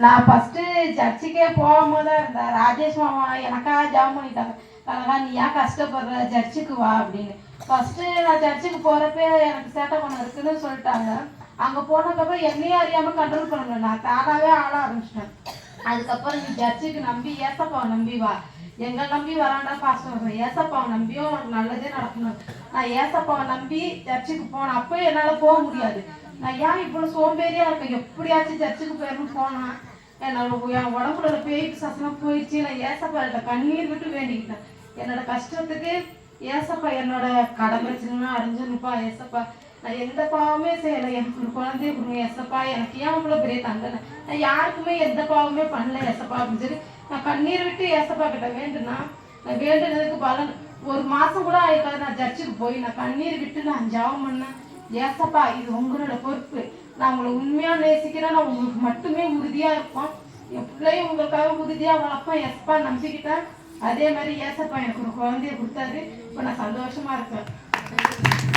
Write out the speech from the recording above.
நான் ஃபஸ்ட்டு சர்ச்சுக்கே போகாம தான் இருந்தேன். ராஜேஷ் மாமா எனக்காக ஜெபம் பண்ணிட்டாங்க. கனகா நீ ஏன் கஷ்டப்படுற, சர்ச்சுக்கு வா அப்படின்னு. ஃபஸ்ட்டு நான் சர்ச்சுக்கு போகிறப்ப எனக்கு சேட்டை பண்ண இருக்குன்னு சொல்லிட்டாங்க. அங்கே போனதுக்கப்புறம் என்னையும் அறியாமல் கண்ட்ரோல் பண்ணல. நான் தானாகவே ஆள ஆரம்பிச்சிட்டேன். அதுக்கப்புறம் நீ சர்ச்சுக்கு நம்பி ஏசப்பாவை நம்பி வா, எங்களை நம்பி வராண்டா பாஸ்டர், ஏசப்பாவை நம்பியும் உனக்கு நல்லதே நடக்கணும். நான் ஏசப்பாவை நம்பி சர்ச்சுக்கு போனேன். அப்போ என்னால் போக முடியாது. நான் ஏன் இவ்வளோ சோம்பேறியாக இருக்கேன், எப்படியாச்சும் சர்ச்சுக்கு போயிடணும் போனேன். என் உடம்புல பேய் பிசாசெல்லாம் போயிடுச்சு. நான் ஏசப்பாட்ட கண்ணீர் விட்டு வேண்டிக்கிட்டேன். என்னோட கஷ்டத்துக்கு ஏசப்பா என்னோட கடன் பிரச்சனைலாம் அடைஞ்சுன்னுப்பா. ஏசப்பா நான் எந்த பாவமே செய்யலை, எனக்கு ஒரு குழந்தைய கொடுங்க ஏசப்பா, எனக்கு ஏன் இவ்வளோ பெரிய தண்டனை, நான் யாருக்குமே எந்த பாவமே பண்ணல ஏசப்பா அப்படின்னு சொல்லி நான் கண்ணீர் விட்டு ஏசப்பா கிட்ட வேண்டுனா, நான் வேண்டுனதுக்கு பலன் ஒரு மாதம் கூட ஆயிருக்காது. நான் சர்ச்சுக்கு போய் நான் கண்ணீர் விட்டு நான் ஜெபம் பண்ணேன். ஏசப்பா இது உங்களோட பொறுப்பு, நான் உங்களை உண்மையாக நேசிக்கிறேன், நான் உங்களுக்கு மட்டுமே உறுதியாக இருப்போம், என் பிள்ளையும் உங்களுக்காக உறுதியாக வளர்ப்போம் ஏசப்பா நம்பிக்கிட்டேன். அதே மாதிரி ஏசப்பா எனக்கு ஒரு குழந்தைய கொடுத்தாரு. இப்போ நான் சந்தோஷமாக இருக்கேன்.